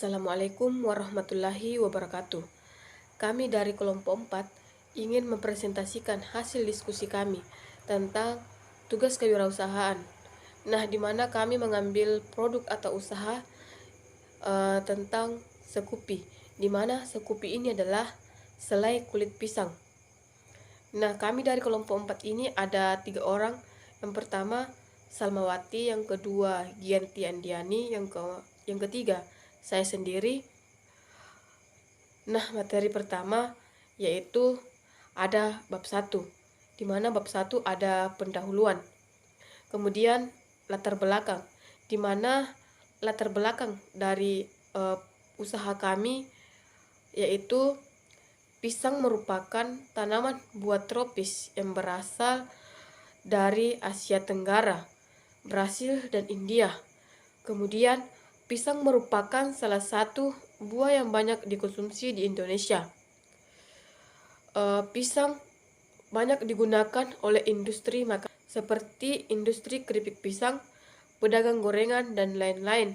Assalamualaikum warahmatullahi wabarakatuh. Kami dari kelompok 4 ingin mempresentasikan hasil diskusi kami tentang tugas kewirausahaan. Nah, di mana kami mengambil produk atau usaha tentang Sekupi, di mana Sekupi ini adalah selai kulit pisang. Nah, kami dari kelompok 4 ini ada 3 orang. Yang pertama Salmawati, yang kedua Gianti Andiani, yang ketiga saya sendiri. Nah, materi pertama yaitu ada bab 1, di mana bab 1 ada pendahuluan. Kemudian latar belakang, di mana latar belakang dari usaha kami yaitu pisang merupakan tanaman buah tropis yang berasal dari Asia Tenggara, Brasil, dan India. Kemudian pisang merupakan salah satu buah yang banyak dikonsumsi di Indonesia. Pisang banyak digunakan oleh industri makanan seperti industri keripik pisang, pedagang gorengan, dan lain-lain.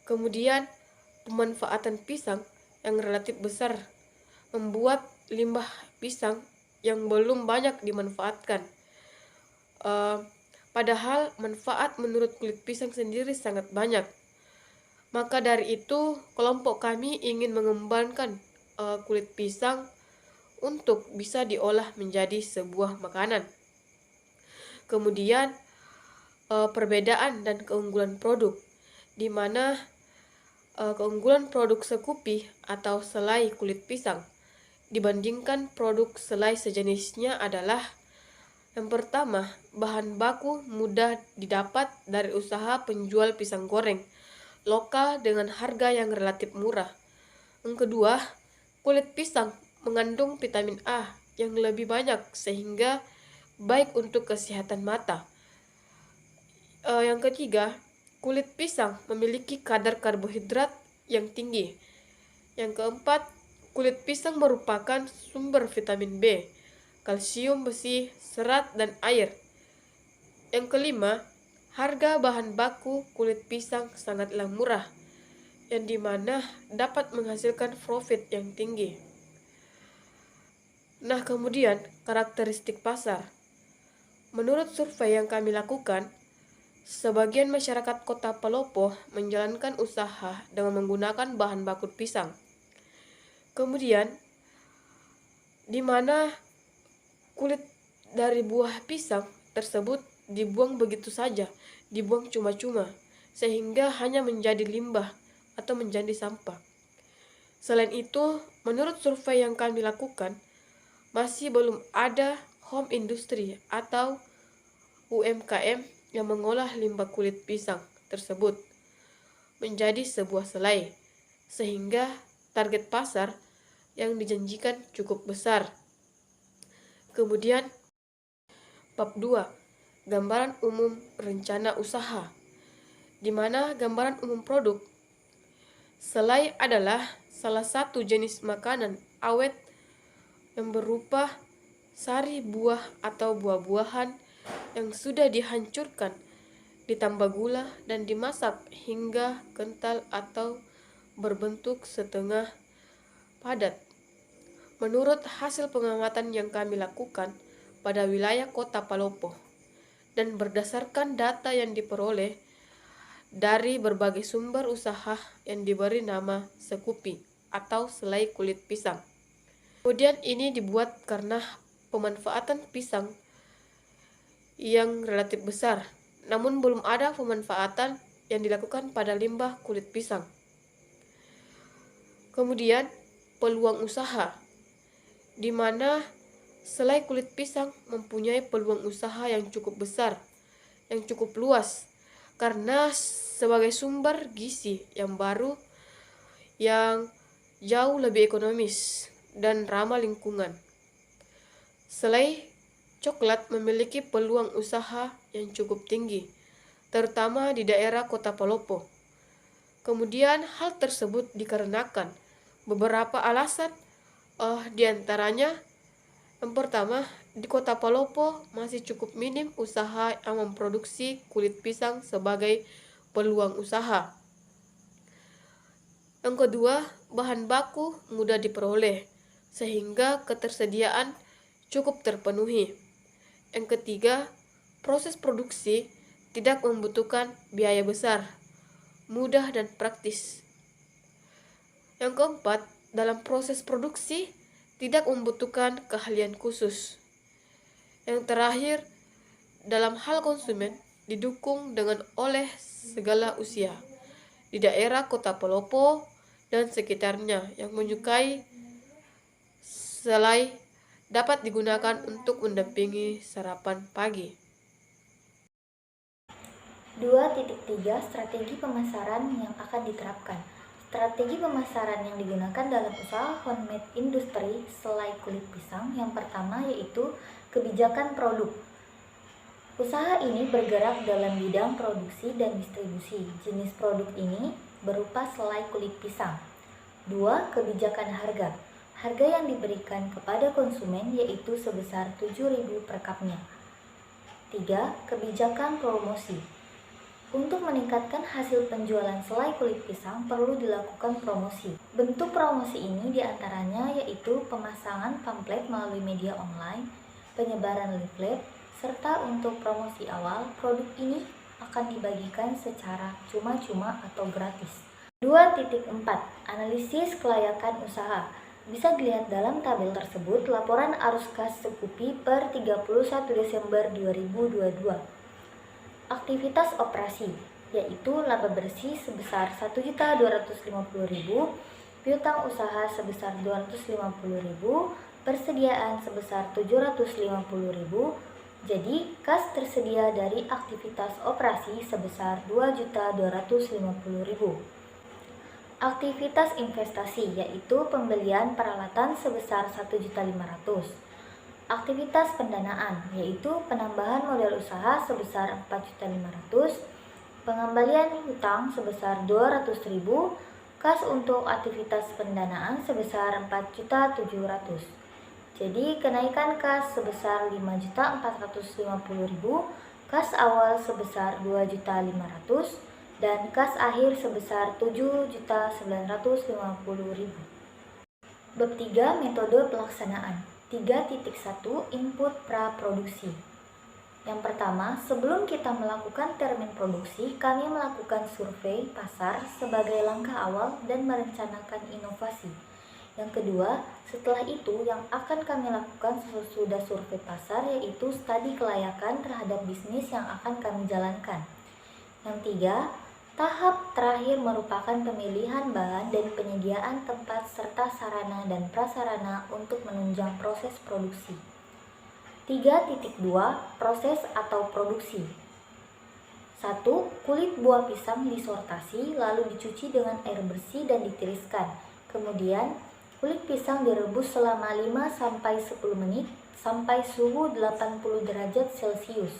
Kemudian pemanfaatan pisang yang relatif besar membuat limbah pisang yang belum banyak dimanfaatkan. Padahal manfaat menurut kulit pisang sendiri sangat banyak. Maka dari itu, kelompok kami ingin mengembangkan kulit pisang untuk bisa diolah menjadi sebuah makanan. Kemudian perbedaan dan keunggulan produk, di mana keunggulan produk Sekupi atau selai kulit pisang dibandingkan produk selai sejenisnya adalah: yang pertama, bahan baku mudah didapat dari usaha penjual pisang goreng lokal dengan harga yang relatif murah. Yang kedua, kulit pisang mengandung vitamin A yang lebih banyak sehingga baik untuk kesehatan mata. Yang ketiga, kulit pisang memiliki kadar karbohidrat yang tinggi. Yang keempat, kulit pisang merupakan sumber vitamin B, kalsium, besi, serat, dan air. Yang kelima, harga bahan baku kulit pisang sangatlah murah, yang dimana dapat menghasilkan profit yang tinggi. Nah, kemudian karakteristik pasar. Menurut survei yang kami lakukan, sebagian masyarakat Kota Palopo menjalankan usaha dengan menggunakan bahan baku pisang. Kemudian, di mana kulit dari buah pisang tersebut dibuang begitu saja, dibuang cuma-cuma, sehingga hanya menjadi limbah atau menjadi sampah. Selain itu, menurut survei yang kami lakukan, masih belum ada home industry atau UMKM yang mengolah limbah kulit pisang tersebut menjadi sebuah selai, sehingga target pasar yang dijanjikan cukup besar. Kemudian bab 2, gambaran umum rencana usaha, di mana gambaran umum produk. Selai adalah salah satu jenis makanan awet yang berupa sari buah atau buah-buahan yang sudah dihancurkan, ditambah gula, dan dimasak hingga kental atau berbentuk setengah padat. Menurut hasil pengamatan yang kami lakukan pada wilayah Kota Palopo, dan berdasarkan data yang diperoleh dari berbagai sumber usaha yang diberi nama Sekupi atau selai kulit pisang. Kemudian ini dibuat karena pemanfaatan pisang yang relatif besar, namun belum ada pemanfaatan yang dilakukan pada limbah kulit pisang. Kemudian peluang usaha, di mana selai kulit pisang mempunyai peluang usaha yang cukup besar, yang cukup luas, karena sebagai sumber gizi yang baru yang jauh lebih ekonomis dan ramah lingkungan. Selai coklat memiliki peluang usaha yang cukup tinggi, terutama di daerah Kota Palopo. Kemudian hal tersebut dikarenakan beberapa alasan, di antaranya yang pertama, di Kota Palopo masih cukup minim usaha yang memproduksi kulit pisang sebagai peluang usaha. Yang kedua, bahan baku mudah diperoleh, sehingga ketersediaan cukup terpenuhi. Yang ketiga, proses produksi tidak membutuhkan biaya besar, mudah dan praktis. Yang keempat, dalam proses produksi tidak membutuhkan keahlian khusus. Yang terakhir, dalam hal konsumen didukung dengan oleh segala usia di daerah Kota Palopo dan sekitarnya yang menyukai selai dapat digunakan untuk mendampingi sarapan pagi. 2.3 Strategi pemasaran yang akan diterapkan. Strategi pemasaran yang digunakan dalam usaha handmade industri selai kulit pisang yang pertama yaitu kebijakan produk. Usaha ini bergerak dalam bidang produksi dan distribusi. Jenis produk ini berupa selai kulit pisang. 2. Kebijakan harga. Harga yang diberikan kepada konsumen yaitu sebesar 7.000 per cupnya. 3. Kebijakan promosi. Untuk meningkatkan hasil penjualan selai kulit pisang perlu dilakukan promosi. Bentuk promosi ini diantaranya yaitu pemasangan pamflet melalui media online, penyebaran leaflet, serta untuk promosi awal, produk ini akan dibagikan secara cuma-cuma atau gratis. 2.4 Analisis kelayakan usaha. Bisa dilihat dalam tabel tersebut laporan arus kas Sekupi per 31 Desember 2022. Aktivitas operasi, yaitu laba bersih sebesar 1.250.000, piutang usaha sebesar 250.000, persediaan sebesar 750.000. Jadi, kas tersedia dari aktivitas operasi sebesar 2.250.000. Aktivitas investasi, yaitu pembelian peralatan sebesar 1.500.000. Aktivitas pendanaan, yaitu penambahan modal usaha sebesar 4.500.000, pengembalian hutang sebesar 200.000, kas untuk aktivitas pendanaan sebesar 4.700.000. Jadi kenaikan kas sebesar 5.450.000, kas awal sebesar 2.500.000, dan kas akhir sebesar 7.950.000. Bab 3 Metode pelaksanaan. 3.1 Input praproduksi. Yang pertama, sebelum kita melakukan termin produksi, kami melakukan survei pasar sebagai langkah awal dan merencanakan inovasi. Yang kedua, setelah itu yang akan kami lakukan sesudah survei pasar yaitu studi kelayakan terhadap bisnis yang akan kami jalankan. Yang tiga, tahap terakhir merupakan pemilihan bahan dan penyediaan tempat serta sarana dan prasarana untuk menunjang proses produksi. 3.2 Proses atau produksi. 1. Kulit buah pisang disortasi lalu dicuci dengan air bersih dan ditiriskan. Kemudian, kulit pisang direbus selama 5-10 menit sampai suhu 80 derajat Celcius.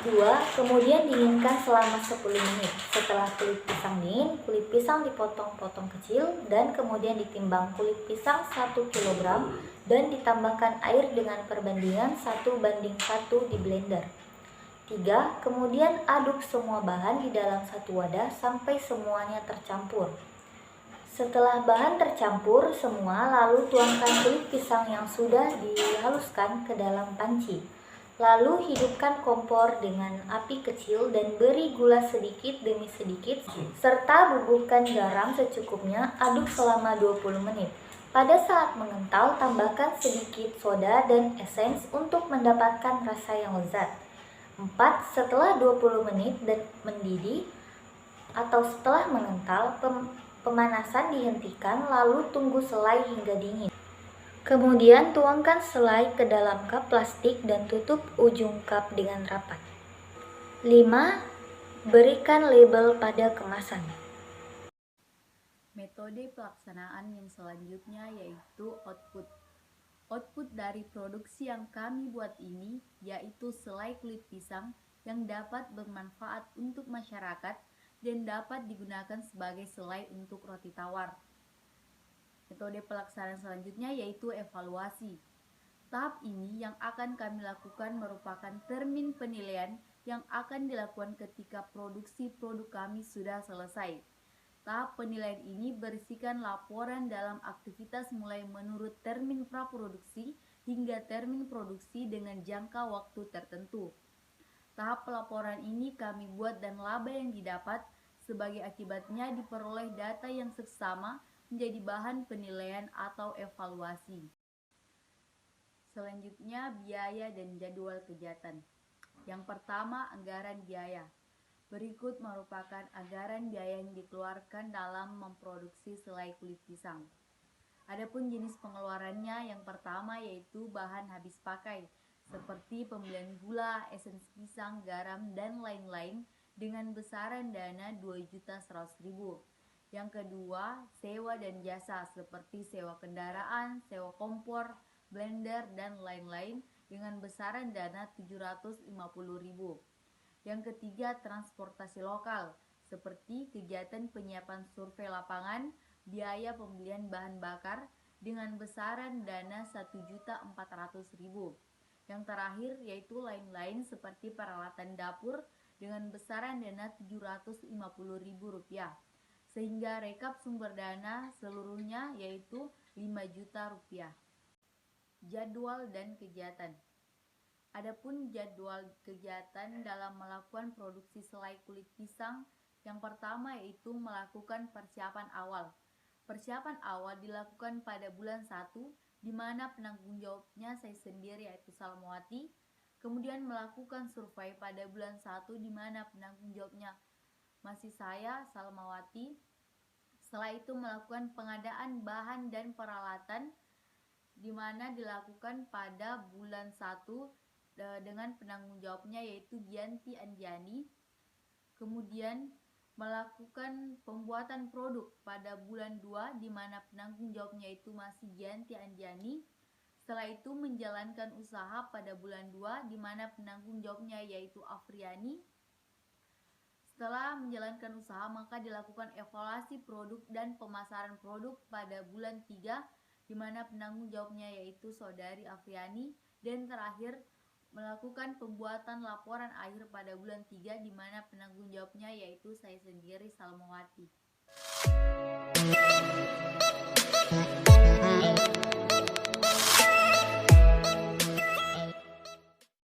2. Kemudian dinginkan selama 10 menit. Setelah kulit pisang dingin, kulit pisang dipotong-potong kecil dan kemudian ditimbang kulit pisang 1 kg dan ditambahkan air dengan perbandingan 1:1 di blender. 3. Kemudian aduk semua bahan di dalam satu wadah sampai semuanya tercampur. Setelah bahan tercampur semua, lalu tuangkan kulit pisang yang sudah dihaluskan ke dalam panci. Lalu hidupkan kompor dengan api kecil dan beri gula sedikit demi sedikit serta bubuhkan garam secukupnya, aduk selama 20 menit. Pada saat mengental, tambahkan sedikit soda dan esens untuk mendapatkan rasa yang lezat. 4. Setelah 20 menit dan mendidih atau setelah mengental, pemanasan dihentikan lalu tunggu selai hingga dingin. Kemudian tuangkan selai ke dalam cup plastik dan tutup ujung cup dengan rapat. 5. Berikan label pada kemasan. Metode pelaksanaan yang selanjutnya yaitu output. Output dari produksi yang kami buat ini yaitu selai kulit pisang yang dapat bermanfaat untuk masyarakat dan dapat digunakan sebagai selai untuk roti tawar. Metode pelaksanaan selanjutnya yaitu evaluasi. Tahap ini yang akan kami lakukan merupakan termin penilaian yang akan dilakukan ketika produksi produk kami sudah selesai. Tahap penilaian ini berisikan laporan dalam aktivitas mulai menurut termin praproduksi hingga termin produksi dengan jangka waktu tertentu. Tahap pelaporan ini kami buat dan laba yang didapat sebagai akibatnya diperoleh data yang seksama menjadi bahan penilaian atau evaluasi. Selanjutnya, biaya dan jadwal kegiatan. Yang pertama, anggaran biaya. Berikut merupakan anggaran biaya yang dikeluarkan dalam memproduksi selai kulit pisang. Adapun jenis pengeluarannya, yang pertama yaitu bahan habis pakai, seperti pembelian gula, esens pisang, garam, dan lain-lain dengan besaran dana Rp2.100.000. Yang kedua, sewa dan jasa seperti sewa kendaraan, sewa kompor, blender, dan lain-lain dengan besaran dana Rp750.000. Yang ketiga, transportasi lokal, seperti kegiatan penyiapan survei lapangan, biaya pembelian bahan bakar dengan besaran dana Rp1.400.000. Yang terakhir yaitu lain-lain seperti peralatan dapur dengan besaran dana Rp750.000. Sehingga rekap sumber dana seluruhnya yaitu Rp5 juta. Jadwal dan kegiatan. Adapun jadwal kegiatan dalam melakukan produksi selai kulit pisang, yang pertama yaitu melakukan persiapan awal. Persiapan awal dilakukan pada bulan 1, di mana penanggung jawabnya saya sendiri yaitu Salmawati. Kemudian melakukan survei pada bulan 1, di mana penanggung jawabnya masih saya, Salmawati. Setelah itu melakukan pengadaan bahan dan peralatan, di mana dilakukan pada bulan 1 dengan penanggung jawabnya yaitu Gianti Anjani. Kemudian melakukan pembuatan produk pada bulan 2, di mana penanggung jawabnya itu masih Gianti Anjani. Setelah itu menjalankan usaha pada bulan 2, di mana penanggung jawabnya yaitu Afriani. Setelah menjalankan usaha, maka dilakukan evaluasi produk dan pemasaran produk pada bulan 3, di mana penanggung jawabnya yaitu Saudari Afriani. Dan terakhir melakukan pembuatan laporan akhir pada bulan 3, di mana penanggung jawabnya yaitu saya sendiri, Salmawati.